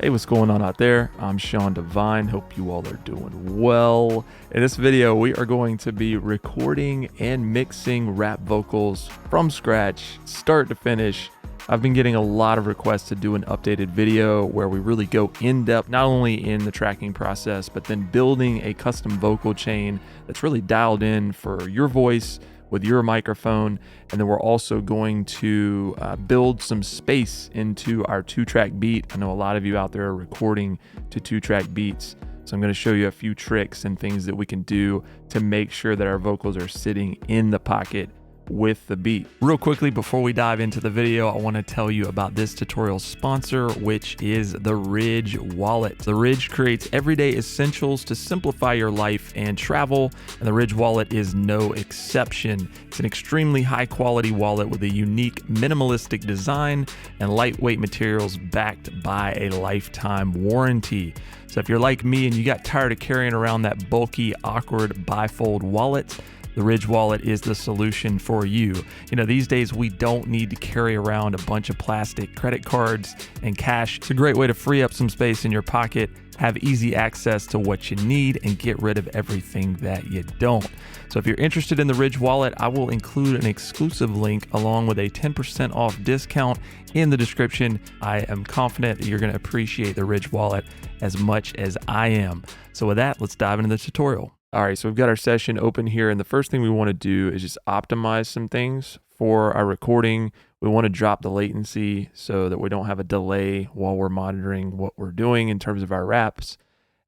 Hey, what's going on out there? I'm Sean Devine. Hope you all are doing well. In this video, we are going to be recording and mixing rap vocals from scratch, start to finish. I've been getting a lot of requests to do an updated video where we really go in depth, not only in the tracking process, but then building a custom vocal chain that's really dialed in for your voice with your microphone. And then we're also going to build some space into our 2-track beat. I know a lot of you out there are recording to 2-track beats. So I'm going to show you a few tricks and things that we can do to make sure that our vocals are sitting in the pocket with the beat. Real quickly, before we dive into the video, I want to tell you about this tutorial sponsor, which is the Ridge Wallet. The Ridge creates everyday essentials to simplify your life and travel, and the Ridge Wallet is no exception. It's an extremely high quality wallet with a unique minimalistic design and lightweight materials backed by a lifetime warranty. So if you're like me and you got tired of carrying around that bulky, awkward bifold wallet, the Ridge Wallet is the solution for you. You know, these days we don't need to carry around a bunch of plastic credit cards and cash. It's a great way to free up some space in your pocket, have easy access to what you need, and get rid of everything that you don't. So if you're interested in the Ridge Wallet, I will include an exclusive link along with a 10% off discount in the description. I am confident that you're going to appreciate the Ridge Wallet as much as I am. So with that, let's dive into the tutorial. All right, so we've got our session open here, and the first thing we want to do is just optimize some things for our recording. We want to drop the latency so that we don't have a delay while we're monitoring what we're doing in terms of our raps.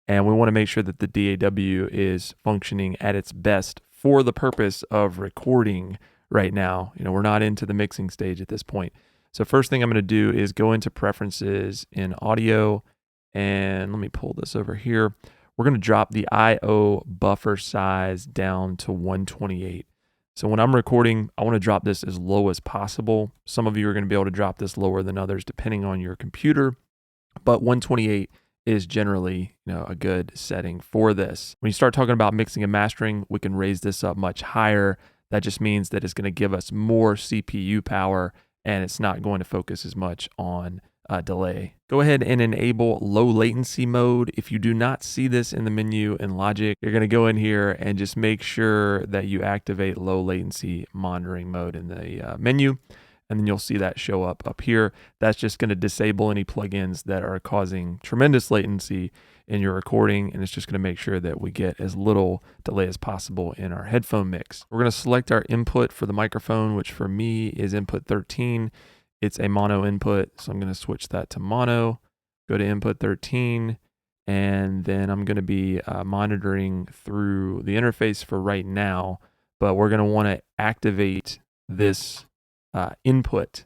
And we want to make sure that the DAW is functioning at its best for the purpose of recording right now. You know, we're not into the mixing stage at this point. So first thing I'm going to do is go into preferences in audio, and let me pull this over here. We're going to drop the I/O buffer size down to 128. So when I'm recording, I want to drop this as low as possible. Some of you are going to be able to drop this lower than others depending on your computer, but 128 is generally, a good setting for this. When you start talking about mixing and mastering, we can raise this up much higher. That just means that it's going to give us more CPU power, and it's not going to focus as much on delay. Go ahead and enable low latency mode. If you do not see this in the menu in Logic, you're going to go in here and just make sure that you activate low latency monitoring mode in the menu, and then you'll see that show up here. That's just going to disable any plugins that are causing tremendous latency in your recording, and it's just going to make sure that we get as little delay as possible in our headphone mix. We're going to select our input for the microphone, which for me is input 13. It's a mono input, so I'm going to switch that to mono, go to input 13, and then I'm going to be monitoring through the interface for right now, but we're going to want to activate this input,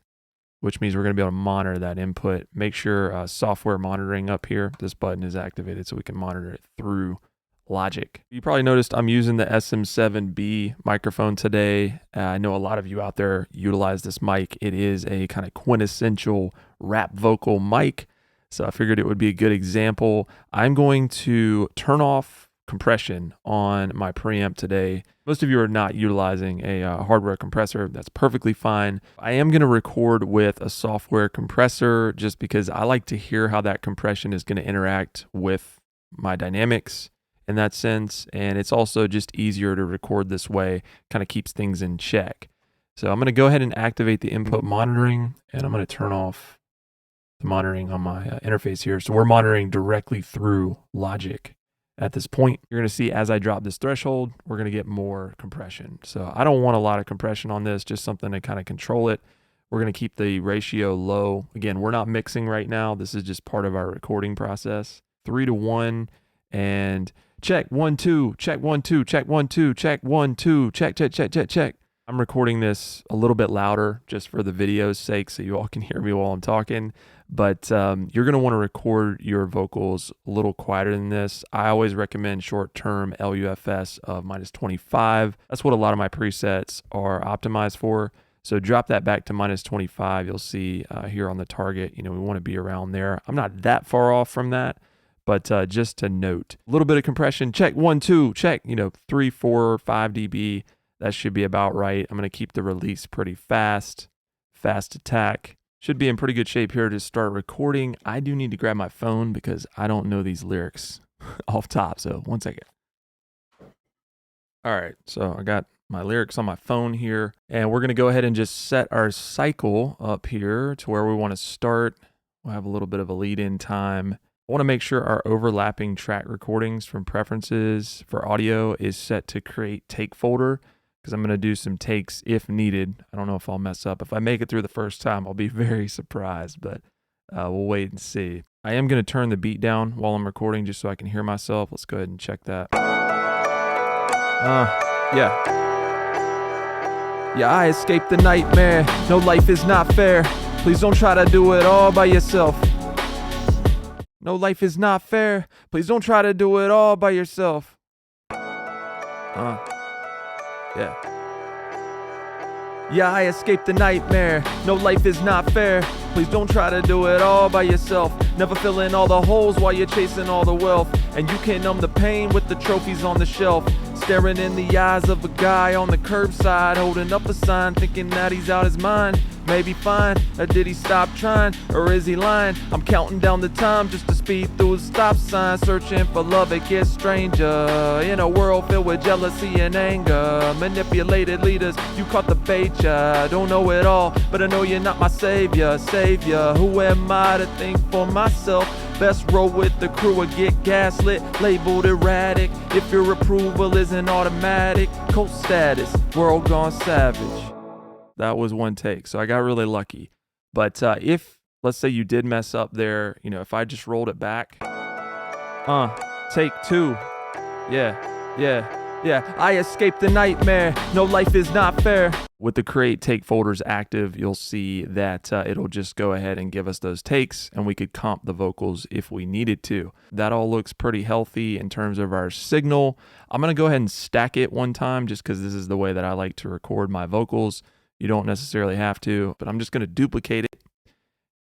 which means we're going to be able to monitor that input. Make sure software monitoring up here, this button is activated so we can monitor it through Logic. You probably noticed I'm using the SM7B microphone today. I know a lot of you out there utilize this mic. It is a kind of quintessential rap vocal mic, so I figured it would be a good example. I'm going to turn off compression on my preamp today. Most of you are not utilizing a hardware compressor. That's perfectly fine. I am going to record with a software compressor just because I like to hear how that compression is going to interact with my dynamics in that sense, and it's also just easier to record this way, kind of keeps things in check. So I'm going to go ahead and activate the input monitoring, and I'm going to turn off the monitoring on my interface here. So we're monitoring directly through Logic at this point. You're going to see as I drop this threshold, we're going to get more compression. So I don't want a lot of compression on this, just something to kind of control it. We're going to keep the ratio low. Again, we're not mixing right now. This is just part of our recording process. 3-to-1, and check 1 2, check 1 2, check 1 2, check 1 2, check check check check check. I'm recording this a little bit louder just for the video's sake so you all can hear me while I'm talking, but you're going to want to record your vocals a little quieter than this. I always recommend short-term LUFS of -25. That's what a lot of my presets are optimized for. So drop that back to -25. You'll see here on the target, we want to be around there. I'm not that far off from that, but just to note, a little bit of compression, check 1 2, check, 3 4 5 dB. That should be about right. I'm going to keep the release pretty fast attack. Should be in pretty good shape here to start recording. I do need to grab my phone because I don't know these lyrics off top. So 1 second. All right, so I got my lyrics on my phone here, and we're gonna go ahead and just set our cycle up here to where we wanna start. We'll have a little bit of a lead-in time. I wanna make sure our overlapping track recordings from preferences for audio is set to create take folder, because I'm gonna do some takes if needed. I don't know if I'll mess up. If I make it through the first time, I'll be very surprised, but we'll wait and see. I am gonna turn the beat down while I'm recording just so I can hear myself. Let's go ahead and check that. Yeah. Yeah, I escaped the nightmare. No, life is not fair. Please don't try to do it all by yourself. No, life is not fair. Please don't try to do it all by yourself. Yeah. Yeah, I escaped the nightmare. No, life is not fair. Please don't try to do it all by yourself. Never filling all the holes while you're chasing all the wealth. And you can numb the pain with the trophies on the shelf. Staring in the eyes of a guy on the curbside, holding up a sign, thinking that he's out his mind. Maybe fine, or did he stop trying, or is he lying? I'm counting down the time just to speed through the stop sign, searching for love, it gets stranger. In a world filled with jealousy and anger, manipulated leaders, you caught the bait, ya. Don't know it all, but I know you're not my savior. Who am I to think for myself? Best roll with the crew or get gaslit, labeled erratic. If your approval isn't automatic, cult status, world gone savage. That was one take, so I got really lucky. But if, let's say you did mess up there, you know, if I just rolled it back, take two, yeah, I escaped the nightmare, no, life is not fair. With the create take folders active, you'll see that it'll just go ahead and give us those takes, and we could comp the vocals if we needed to. That all looks pretty healthy in terms of our signal. I'm gonna go ahead and stack it one time just because this is the way that I like to record my vocals. You don't necessarily have to, but I'm just gonna duplicate it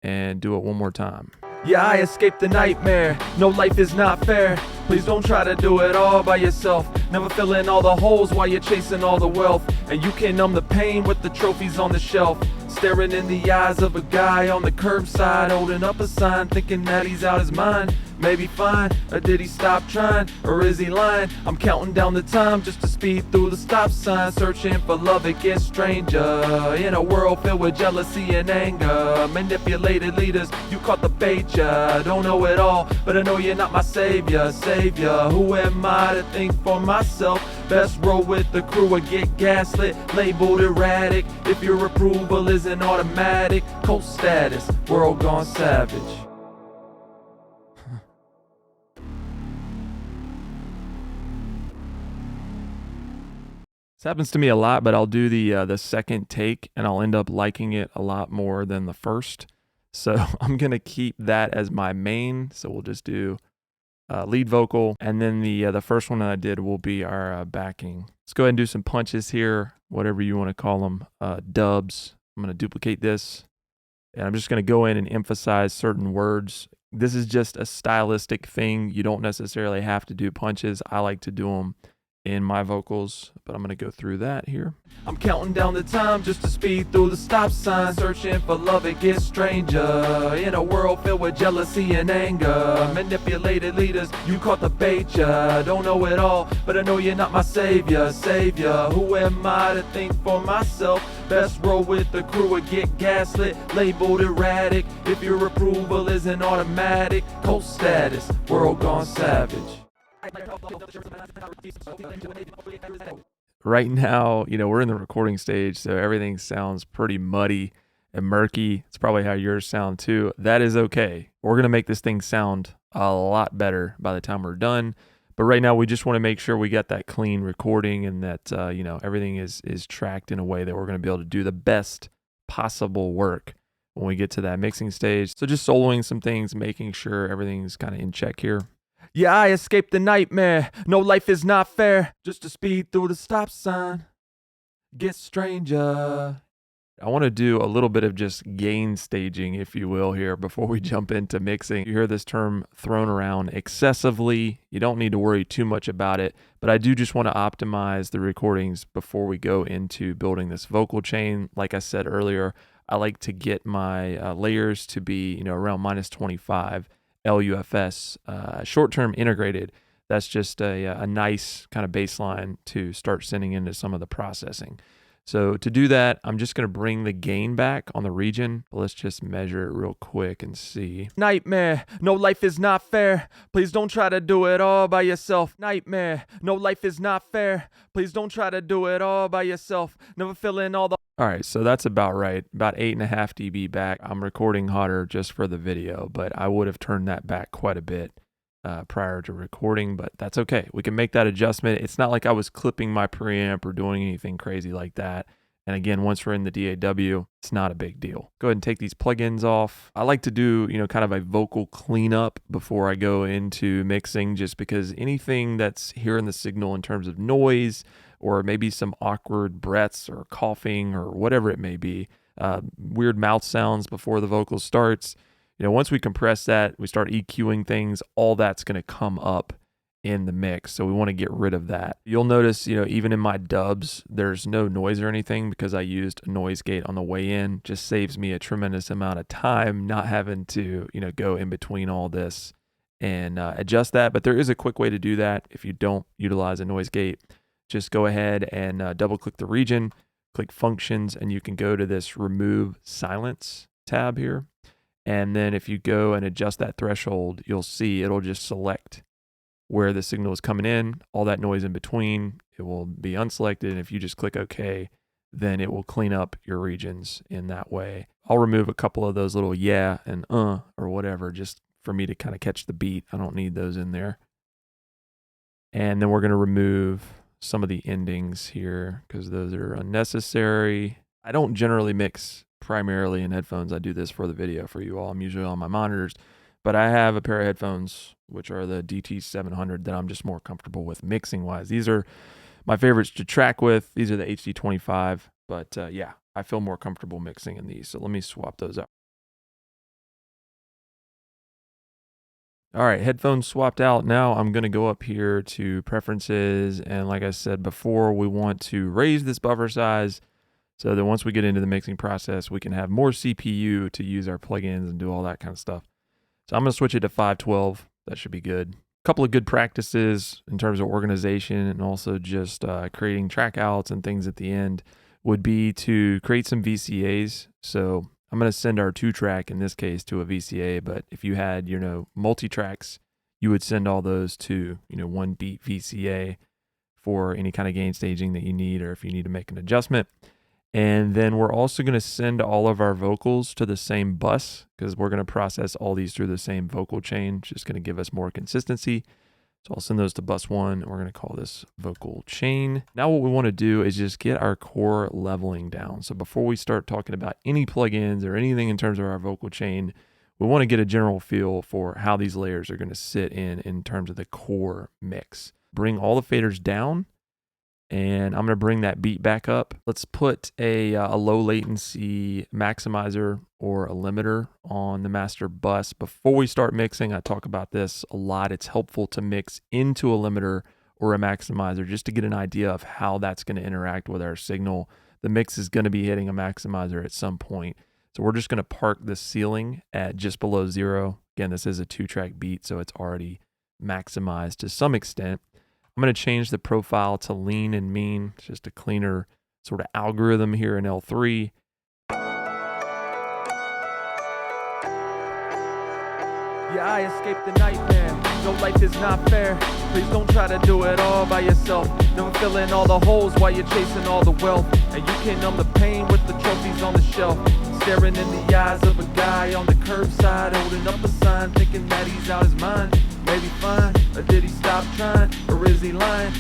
and do it one more time. Yeah, I escaped the nightmare. No, life is not fair. Please don't try to do it all by yourself. Never filling all the holes while you're chasing all the wealth. And you can numb the pain with the trophies on the shelf. Staring in the eyes of a guy on the curbside, holding up a sign, thinking that he's out his mind. Maybe fine, or did he stop trying, or is he lying? I'm counting down the time just to speed through the stop sign, searching for love, it gets stranger. In a world filled with jealousy and anger, manipulated leaders, you caught the bait, ya. Don't know it all, but I know you're not my savior. Who am I to think for myself? Best roll with the crew or get gaslit, labeled erratic. If your approval isn't automatic, cult status, world gone savage. This happens to me a lot, but I'll do the second take and I'll end up liking it a lot more than the first. So I'm gonna keep that as my main. So we'll just do lead vocal, and then the first one that I did will be our backing. Let's go ahead and do some punches here, whatever you want to call them, dubs. I'm gonna duplicate this, and I'm just gonna go in and emphasize certain words. This is just a stylistic thing. You don't necessarily have to do punches. I like to do them in my vocals, but I'm gonna go through that here. I'm counting down the time just to speed through the stop sign, searching for love, it gets stranger. In a world filled with jealousy and anger, manipulated leaders, you caught the bait, ya. Don't know it all, but I know you're not my savior. Who am I to think for myself? Best roll with the crew or get gaslit, labeled erratic. If your approval isn't automatic, cult status, world gone savage. Right now, you know, we're in the recording stage, so everything sounds pretty muddy and murky. It's probably how yours sound too. That is okay. We're gonna make this thing sound a lot better by the time we're done. But right now, we just want to make sure we get that clean recording and that you know, everything is tracked in a way that we're gonna be able to do the best possible work when we get to that mixing stage. So just soloing some things, making sure everything's kind of in check here. Yeah, I escaped the nightmare. No, life is not fair. Just to speed through the stop sign, get stranger. I want to do a little bit of just gain staging, if you will, here before we jump into mixing. You hear this term thrown around excessively. You don't need to worry too much about it, but I do just want to optimize the recordings before we go into building this vocal chain. Like I said earlier, I like to get my layers to be, around minus 25 LUFS, short-term integrated. That's just a nice kind of baseline to start sending into some of the processing. So to do that, I'm just going to bring the gain back on the region. Let's just measure it real quick and see. Nightmare, no, life is not fair. Please don't try to do it all by yourself. Nightmare, no, life is not fair. Please don't try to do it all by yourself. Never fill in all the... All right, so that's about right. About 8.5 dB back. I'm recording hotter just for the video, but I would have turned that back quite a bit prior to recording, but that's okay. We can make that adjustment. It's not like I was clipping my preamp or doing anything crazy like that. And again, once we're in the DAW, it's not a big deal. Go ahead and take these plugins off. I like to do, kind of a vocal cleanup before I go into mixing, just because anything that's here in the signal in terms of noise or maybe some awkward breaths or coughing or whatever it may be, weird mouth sounds before the vocal starts. Once we compress that, we start EQing things, all that's going to come up in the mix. So we want to get rid of that. You'll notice, even in my dubs, there's no noise or anything because I used a noise gate on the way in. Just saves me a tremendous amount of time not having to, go in between all this and adjust that. But there is a quick way to do that. If you don't utilize a noise gate, just go ahead and double click the region, click functions, and you can go to this remove silence tab here. And then if you go and adjust that threshold, you'll see it'll just select where the signal is coming in, all that noise in between, it will be unselected. And if you just click OK, then it will clean up your regions in that way. I'll remove a couple of those little yeah and or whatever, just for me to kind of catch the beat. I don't need those in there. And then we're going to remove some of the endings here because those are unnecessary. I don't generally mix primarily in headphones. I do this for the video for you all. I'm usually on my monitors, but I have a pair of headphones, which are the DT700, that I'm just more comfortable with mixing wise. These are my favorites to track with. These are the HD25, but yeah, I feel more comfortable mixing in these. So let me swap those out. All right, headphones swapped out. Now I'm going to go up here to preferences. And like I said before, we want to raise this buffer size so that once we get into the mixing process, we can have more CPU to use our plugins and do all that kind of stuff. So I'm going to switch it to 512. That should be good. A couple of good practices in terms of organization and also just creating track outs and things at the end would be to create some VCAs. So I'm going to send our 2-track in this case to a VCA, but if you had, multi-tracks, you would send all those to, 1 beat VCA for any kind of gain staging that you need, or if you need to make an adjustment. And then we're also going to send all of our vocals to the same bus because we're going to process all these through the same vocal chain, which is going to give us more consistency. So I'll send those to bus 1, and we're going to call this vocal chain. Now what we want to do is just get our core leveling down. So before we start talking about any plugins or anything in terms of our vocal chain, we want to get a general feel for how these layers are going to sit in terms of the core mix. Bring all the faders down, and I'm going to bring that beat back up. Let's put a low latency maximizer or a limiter on the master bus. Before we start mixing, I talk about this a lot. It's helpful to mix into a limiter or a maximizer just to get an idea of how that's going to interact with our signal. The mix is going to be hitting a maximizer at some point. So we're just going to park the ceiling at just below 0. Again, this is a 2-track beat, so it's already maximized to some extent. I'm going to change the profile to lean and mean. It's just a cleaner sort of algorithm here in L3. Yeah, I escaped the nightmare. No, life is not fair. Please don't try to do it all by yourself. Never fill in all the holes while you're chasing all the wealth. And you can numb the pain with the trophies on the shelf. Staring in the eyes of a guy on the curbside, holding up a sign, thinking that he's out his mind. Maybe fine, or did he stop trying, or is he lying?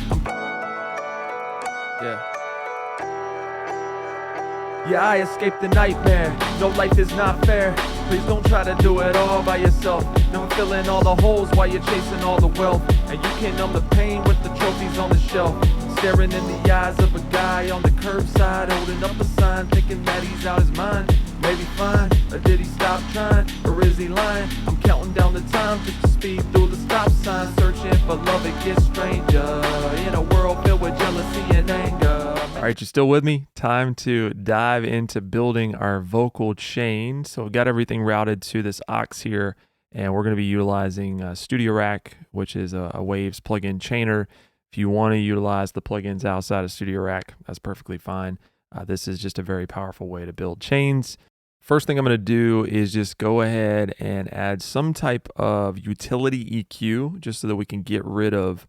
Yeah, I escaped the nightmare. No, life is not fair. Please don't try to do it all by yourself. Never fill in all the holes while you're chasing all the wealth. And you can numb the pain with the trophies on the shelf. Staring in the eyes of a guy on the curbside, holding up a sign, thinking that he's out his mind. Maybe fine, or did he stop trying, or is he lying? I'm counting down the time, just to speed through the stop sign, searching for love, it gets stranger in a world filled with jealousy and anger. All right, you still with me? Time to dive into building our vocal chain. So we've got everything routed to this aux here, and we're going to be utilizing Studio Rack, which is a Waves plugin chainer. If you want to utilize the plugins outside of Studio Rack, that's perfectly fine. This is just a very powerful way to build chains. First thing I'm going to do is just go ahead and add some type of utility EQ just so that we can get rid of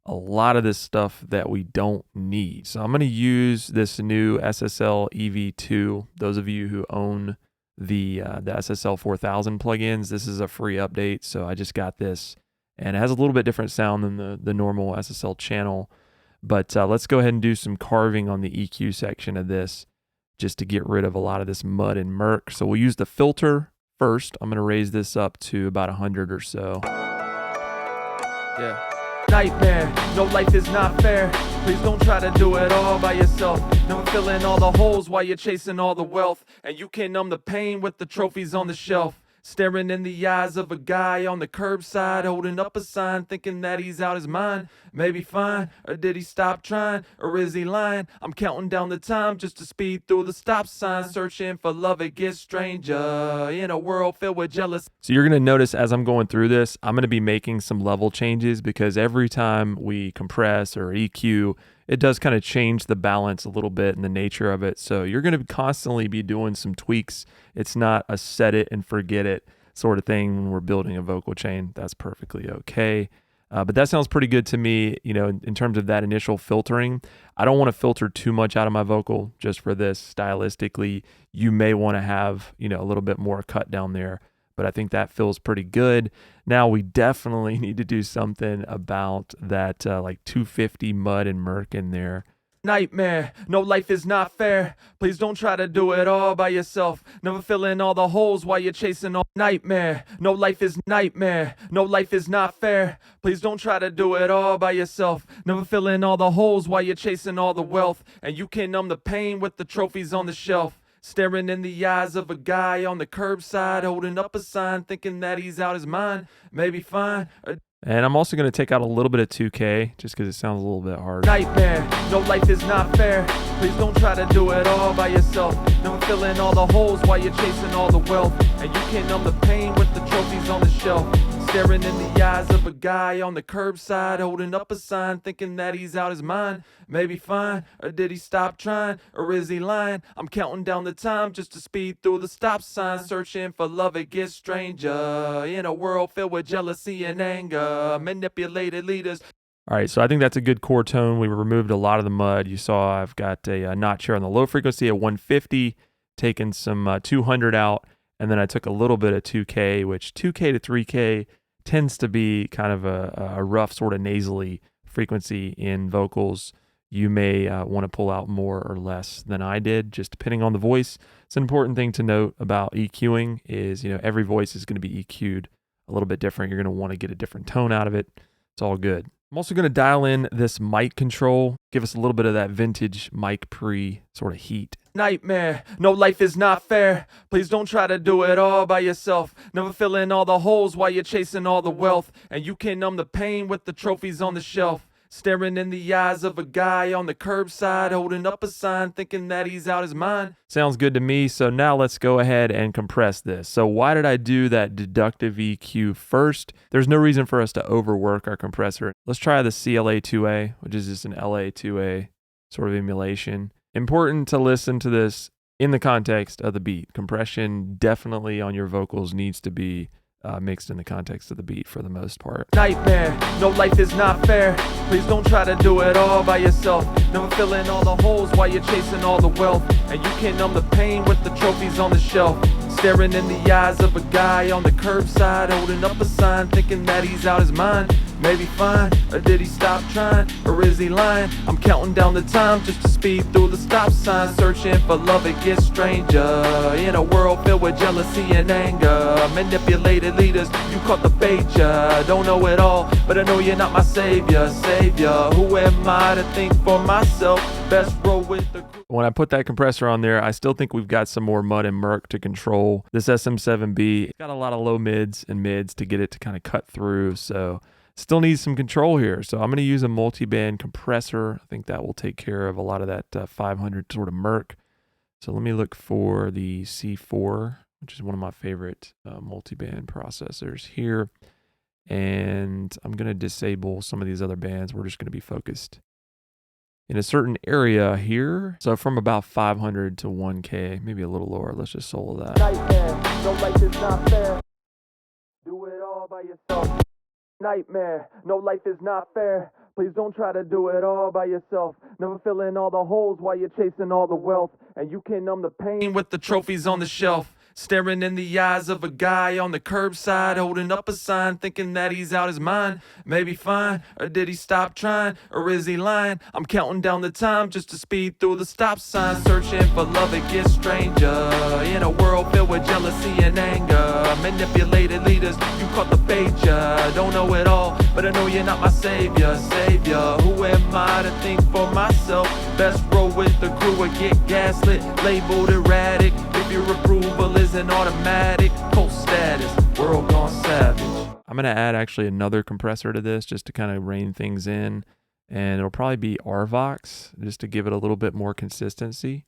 a lot of this stuff that we don't need. So I'm going to use this new SSL EV2. Those of you who own the SSL 4000 plugins, this is a free update. So I just got this, and it has a little bit different sound than the normal SSL channel. But let's go ahead and do some carving on the EQ section of this just to get rid of a lot of this mud and murk. So we'll use the filter first. I'm going to raise this up to about 100 or so. Yeah. Nightmare, no, life is not fair. Please don't try to do it all by yourself. Never filling all the holes while you're chasing all the wealth. And you can numb the pain with the trophies on the shelf. Staring in the eyes of a guy on the curbside, holding up a sign, thinking that he's out his mind. Maybe fine, or did he stop trying, or is he lying? I'm counting down the time just to speed through the stop sign, searching for love, it gets stranger in a world filled with jealousy. So you're gonna notice as I'm going through this, I'm gonna be making some level changes because every time we compress or EQ, it does kind of change the balance a little bit and the nature of it. So you're going to constantly be doing some tweaks. It's not a set it and forget it sort of thing when we're building a vocal chain. That's perfectly okay. But that sounds pretty good to me, you know, in terms of that initial filtering. I don't want to filter too much out of my vocal just for this. Stylistically, you may want to have, you know, a little bit more cut down there, but I think that feels pretty good. Now we definitely need to do something about that like 250 mud and murk in there. Nightmare, no, life is not fair. Please don't try to do it all by yourself. Never filling all the holes while you're chasing all. Nightmare, no, life is nightmare. No, life is not fair. Please don't try to do it all by yourself. Never filling all the holes while you're chasing all the wealth. And you can numb the pain with the trophies on the shelf. Staring in the eyes of a guy on the curbside, holding up a sign, thinking that he's out his mind. Maybe fine. And I'm also going to take out a little bit of 2K just because it sounds a little bit hard. Nightmare, no, life is not fair. Please don't try to do it all by yourself. Never filling all the holes while you're chasing all the wealth. And you can numb the pain with the trophies on the shelf. Staring in the eyes of a guy on the curbside, holding up a sign, thinking that he's out his mind. Maybe fine, or did he stop trying, or is he lying? I'm counting down the time just to speed through the stop sign, searching for love, it gets stranger in a world filled with jealousy and anger, manipulated leaders. All right, so I think that's a good core tone. We removed a lot of the mud. You saw I've got a notch here on the low frequency at 150, taking some 200 out, and then I took a little bit of 2K, which 2K to 3K tends to be kind of a rough sort of nasally frequency in vocals. You may want to pull out more or less than I did, just depending on the voice. It's an important thing to note about EQing is, you know, every voice is going to be EQ'd a little bit different. You're going to want to get a different tone out of it. It's all good. I'm also going to dial in this mic control, give us a little bit of that vintage mic pre sort of heat. Nightmare, no, life is not fair. Please don't try to do it all by yourself. Never filling all the holes while you're chasing all the wealth. And you can numb the pain with the trophies on the shelf. Staring in the eyes of a guy on the curbside, holding up a sign, thinking that he's out his mind. Sounds good to me. So now let's go ahead and compress this. So why did I do that deductive EQ first? There's no reason for us to overwork our compressor. Let's try the CLA2A, which is just an LA2A sort of emulation. Important to listen to this in the context of the beat. Compression definitely on your vocals needs to be mixed in the context of the beat for the most part. Nightmare, no, life is not fair. Please don't try to do it all by yourself. Never filling all the holes while you're chasing all the wealth. And you can numb the pain with the trophies on the shelf. Staring in the eyes of a guy on the curbside, holding up a sign, thinking that he's out his mind. Maybe fine, or did he stop trying, or is he lying? I'm counting down the time just to speed through the stop sign, searching for love, it gets stranger in a world filled with jealousy and anger, manipulated leaders. You caught the bait, ya don't know it all, but I know you're not my savior. Who am I to think for myself? Best roll with the crew. When I put that compressor on there, I still think we've got some more mud and murk to control. This SM7B, it's got a lot of low mids and mids to get it to kind of cut through, so Still needs some control here. So I'm going to use a multi-band compressor. I think that will take care of a lot of that 500 sort of murk. So let me look for the C4, which is one of my favorite multi-band processors here. And I'm going to disable some of these other bands. We're just going to be focused in a certain area here. So from about 500 to 1K, maybe a little lower. Let's just solo that. Nightmare, no life is not fair. Do it all by yourself. Nightmare, no life is not fair. Please don't try to do it all by yourself. Never fill in all the holes while you're chasing all the wealth. And you can numb the pain with the trophies on the shelf. Staring in the eyes of a guy on the curbside, holding up a sign, thinking that he's out his mind. Maybe fine, or did he stop trying, or is he lying? I'm counting down the time just to speed through the stop sign, searching for love, it gets stranger. In a world filled with jealousy and anger, manipulated leaders, you caught the bait, ya. Don't know it all, but I know you're not my savior. Who am I to think for myself? Best roll with the crew or get gaslit, labeled erratic. If your approval isn't automatic, cold status, world gone savage. I'm going to add actually another compressor to this just to kind of rein things in. And it'll probably be RVox just to give it a little bit more consistency.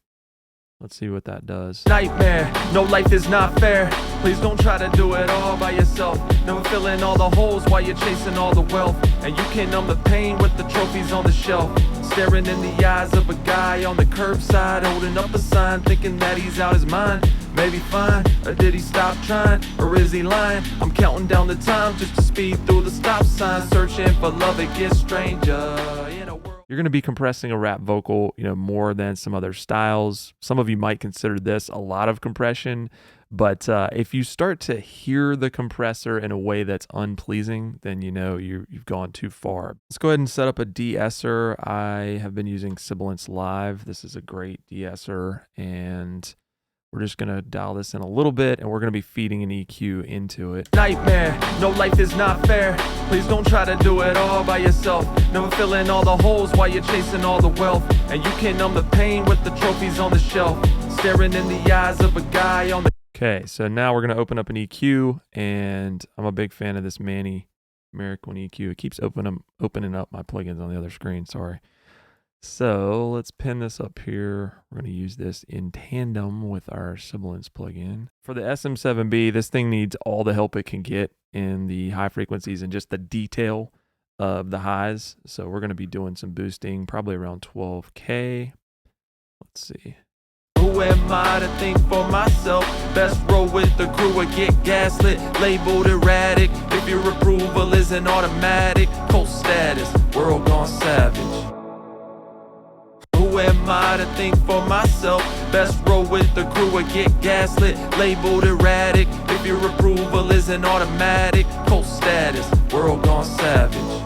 Let's see what that does. Nightmare, no life is not fair. Please don't try to do it all by yourself. Never fill in all the holes while you're chasing all the wealth. And you can numb the pain with the trophies on the shelf. Staring in the eyes of a guy on the curbside, holding up a sign, thinking that he's out his mind. Maybe fine, or did he stop trying, or is he lying? I'm counting down the time just to speed through the stop sign, searching for love, it gets stranger. You're going to be compressing a rap vocal, more than some other styles. Some of you might consider this a lot of compression, but if you start to hear the compressor in a way that's unpleasing, then you've gone too far. Let's go ahead and set up a de-esser. I have been using Sibilance Live. This is a great de-esser, and we're just going to dial this in a little bit, and we're going to be feeding an EQ into it. Nightmare, no life is not fair. Please don't try to do it all by yourself. Never fill in all the holes while you're chasing all the wealth. And you can numb the pain with the trophies on the shelf. Staring in the eyes of a guy on the... Okay, so now we're going to open up an EQ, and I'm a big fan of this Manny American EQ. It keeps opening up my plugins on the other screen, sorry. So let's pin this up here. We're going to use this in tandem with our Sibilance plugin. For the SM7B, this thing needs all the help it can get in the high frequencies and just the detail of the highs. So we're going to be doing some boosting, probably around 12K. Let's see. Who am I to think for myself? Best roll with the crew or get gaslit, labeled erratic. If your approval isn't automatic, cold status, world gone savage. Who am I to think for myself? Best roll with the crew or get gaslit, labeled erratic. If your approval isn't automatic, cold status, world gone savage.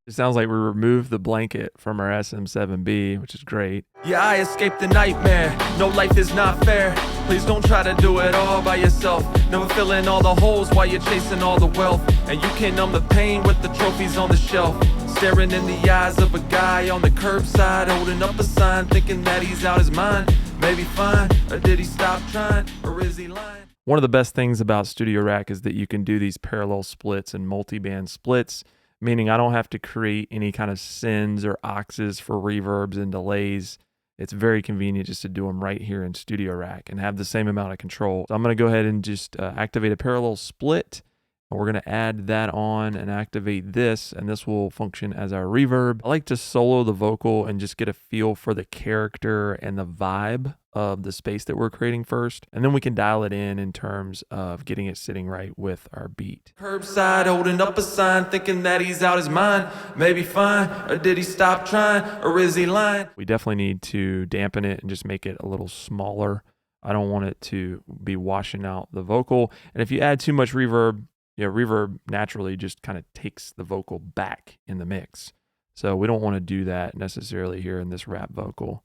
It sounds like we removed the blanket from our SM7B, which is great. Yeah, I escaped the nightmare. No life is not fair. Please don't try to do it all by yourself. Never fill in all the holes while you're chasing all the wealth. And you can numb the pain with the trophies on the shelf. Staring in the eyes of a guy on the curbside, holding up a sign, thinking that he's out his mind. Maybe fine, or did he stop trying, or is he lying? One of the best things about Studio Rack is that you can do these parallel splits and multi-band splits, meaning I don't have to create any kind of sends or auxes for reverbs and delays. It's very convenient just to do them right here in Studio Rack and have the same amount of control. So I'm going to go ahead and just activate a parallel split. And we're going to add that on and activate this, and this will function as our reverb. I like to solo the vocal and just get a feel for the character and the vibe of the space that we're creating first. And then we can dial it in terms of getting it sitting right with our beat. Curbside, holding up a sign, thinking that he's out his mind. Maybe fine, or did he stop trying, or is he lying? We definitely need to dampen it and just make it a little smaller. I don't want it to be washing out the vocal. And if you add too much reverb, reverb naturally just kind of takes the vocal back in the mix. So we don't want to do that necessarily here in this rap vocal.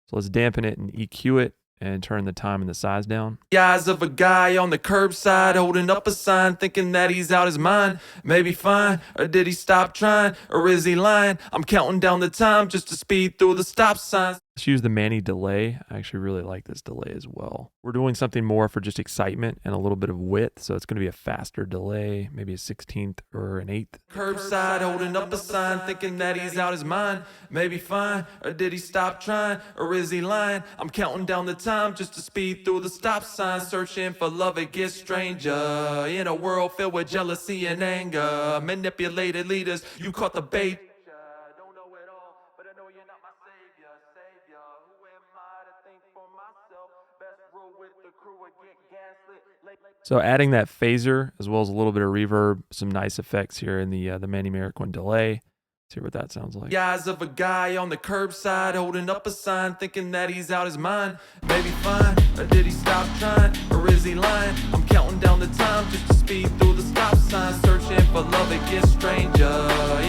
So let's dampen it and EQ it and turn the time and the size down. The eyes of a guy on the curbside, holding up a sign, thinking that he's out his mind. Maybe fine, or did he stop trying, or is he lying? I'm counting down the time just to speed through the stop signs. Let's use the Manny delay. I actually really like this delay as well. We're doing something more for just excitement and a little bit of width, so it's going to be a faster delay, maybe a 16th or an 8th. Curbside holding up a sign, thinking that he's out his mind. Maybe fine, or did he stop trying, or is he lying? I'm counting down the time just to speed through the stop sign, searching for love, it gets stranger. In a world filled with jealousy and anger, manipulated leaders, you caught the bait. Don't know it all, but I know you're not my savior, savior. Who am I to think for myself? Best roll with the crew or get gaslit. So adding that phaser as well as a little bit of reverb, some nice effects here in the Manny Marroquin delay. Let's hear what that sounds like. The eyes of a guy on the curbside holding up a sign, thinking that he's out his mind. Maybe fine, or did he stop trying, or is he lying? I'm counting down the time just to speed through the stop sign, searching for love, it gets stranger.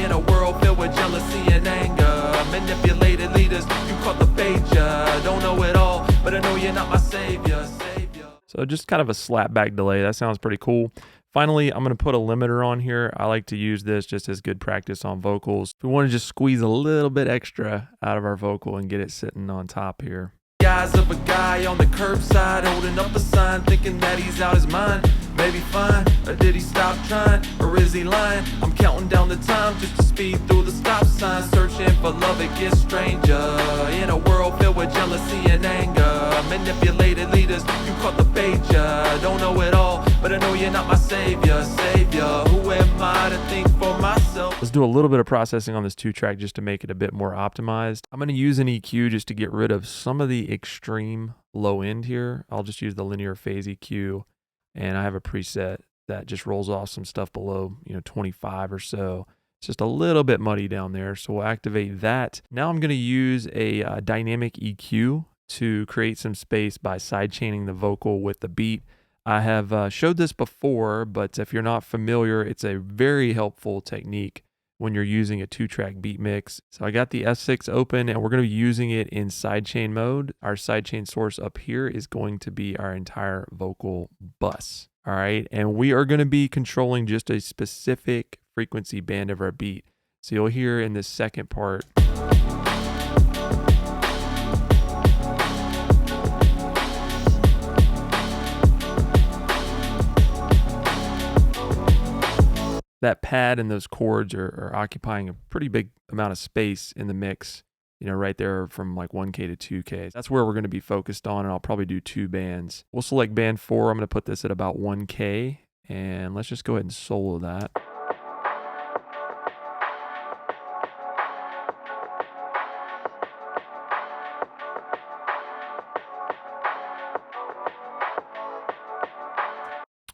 In a world filled with jealousy and anger, manipulated leaders, you caught the bait, ya. Don't know it all, but I know you're not my savior, savior. So just kind of a slapback delay. That sounds pretty cool. Finally, I'm going to put a limiter on here. I like to use this just as good practice on vocals. If we want to just squeeze a little bit extra out of our vocal and get it sitting on top here. The eyes of a guy on the curbside holding up a sign, thinking that he's out his mind. Maybe fine, or did he stop trying, or is he lying? I'm counting down the time just to speed through the stop sign, searching for love, it gets stranger. In a world filled with jealousy and anger, manipulated leaders, you caught the bait, ya. Don't know it all, but I know you're not my savior, savior. Who am I to think for myself? Let's do a little bit of processing on this 2-track just to make it a bit more optimized. I'm going to use an EQ just to get rid of some of the extreme low end here. I'll just use the linear phase EQ, and I have a preset that just rolls off some stuff below, 25 or so. It's just a little bit muddy down there, so we'll activate that. Now I'm going to use a dynamic EQ to create some space by sidechaining the vocal with the beat. I have showed this before, but if you're not familiar, it's a very helpful technique when you're using a 2-track beat mix. So I got the S6 open, and we're going to be using it in sidechain mode. Our sidechain source up here is going to be our entire vocal bus. All right, and we are going to be controlling just a specific frequency band of our beat. So you'll hear in this second part, that pad and those chords are occupying a pretty big amount of space in the mix, right there from like 1K to 2K. That's where we're going to be focused on, and I'll probably do 2 bands. We'll select band 4. I'm going to put this at about 1K, and let's just go ahead and solo that.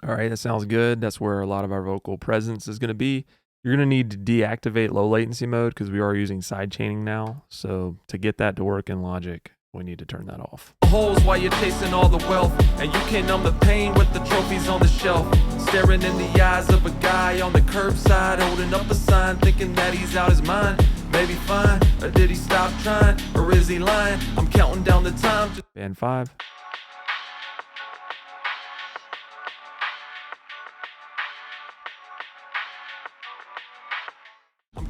All right, that sounds good. That's where a lot of our vocal presence is going to be. You're going to need to deactivate low latency mode because we are using sidechaining now. So to get that to work in Logic, we need to turn that off. Holes while you're chasing all the wealth, and you can numb the pain with the trophies on the shelf. Staring in the eyes of a guy on the curbside holding up a sign, thinking that he's out his mind. Maybe fine, or did he stop trying, or is he lying? I'm counting down the time. Band 5.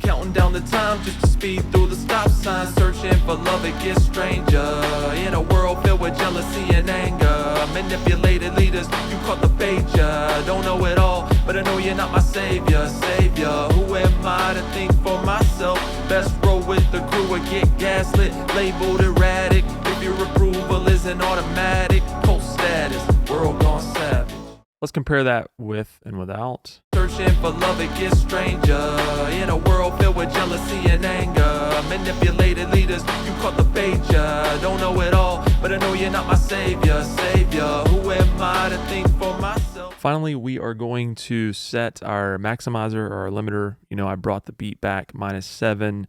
Counting down the time just to speed through the stop sign, searching for love, it gets stranger. In a world filled with jealousy and anger, manipulated leaders, you caught the bait, ya. Don't know it all, but I know you're not my savior, savior. Who am I to think for myself? Best roll with the crew or get gaslit, labeled erratic. If your approval isn't automatic, cold status, world gone savage. Let's compare that with and without. Searching for love, it gets stranger. In a world filled with jealousy and anger, manipulated leaders, you caught the bait, ya. Don't know it all, but I know you're not my savior, savior. Who am I to think for myself? Finally, we are going to set our maximizer or our limiter. I brought the beat back -7.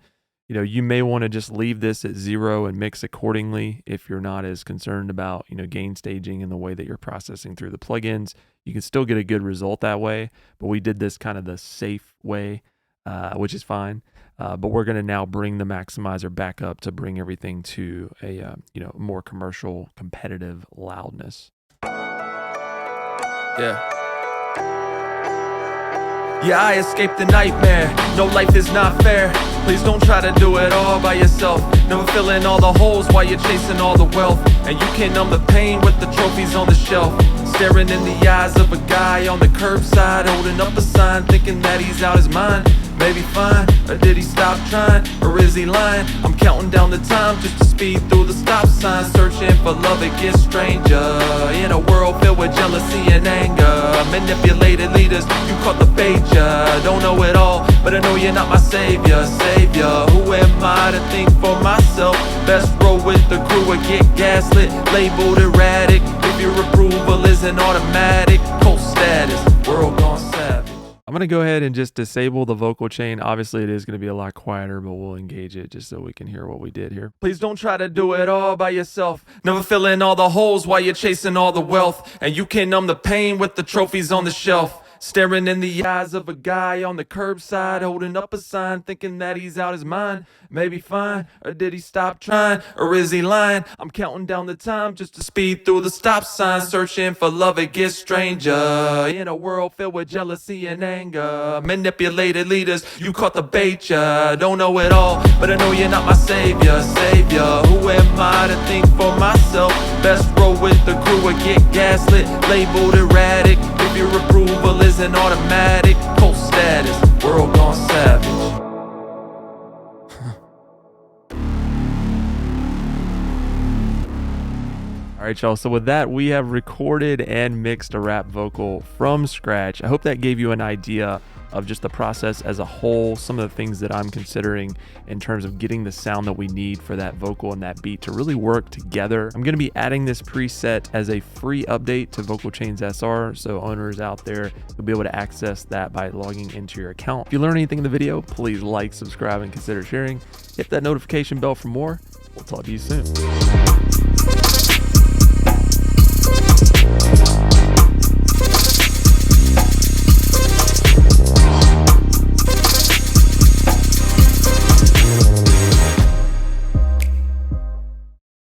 You may want to just leave this at 0 and mix accordingly if you're not as concerned about, gain staging and the way that you're processing through the plugins. You can still get a good result that way, but we did this kind of the safe way, which is fine. But we're going to now bring the maximizer back up to bring everything to a, more commercial, competitive loudness. Yeah. Yeah, I escaped the nightmare. No, life is not fair. Please don't try to do it all by yourself. Never filling all the holes while you're chasing all the wealth. And you can numb the pain with the trophies on the shelf. Staring in the eyes of a guy on the curbside, holding up a sign, thinking that he's out his mind. Maybe fine, or did he stop trying, or is he lying? I'm counting down the time just to speed through the stop sign, searching for love, it gets stranger. In a world filled with jealousy and anger, manipulated leaders, you caught the bait, ya. Don't know it all, but I know you're not my savior. Who am I to think for myself? Best roll with the crew or get gaslit, labeled erratic. If your approval isn't automatic, cold status, world gone savage. I'm going to go ahead and just disable the vocal chain. Obviously, it is going to be a lot quieter, but we'll engage it just so we can hear what we did here. Please don't try to do it all by yourself. Never filling all the holes while you're chasing all the wealth. And you can numb the pain with the trophies on the shelf. Staring in the eyes of a guy on the curbside, holding up a sign, thinking that he's out his mind. Maybe fine, or did he stop trying, or is he lying? I'm counting down the time just to speed through the stop sign, searching for love, it gets stranger. In a world filled with jealousy and anger, manipulated leaders, you caught the bait, ya. Don't know it all, but I know you're not my savior. Who am I to think for myself? Best roll with the crew or get gaslit, labeled erratic. If your approval isn't automatic, cold status, world gone savage. All right, y'all. So with that, we have recorded and mixed a rap vocal from scratch. I hope that gave you an idea of just the process as a whole, some of the things that I'm considering in terms of getting the sound that we need for that vocal and that beat to really work together. I'm going to be adding this preset as a free update to Vocal Chains SR, so owners out there will be able to access that by logging into your account. If you learned anything in the video, please like, subscribe, and consider sharing. Hit that notification bell for more. We'll talk to you soon.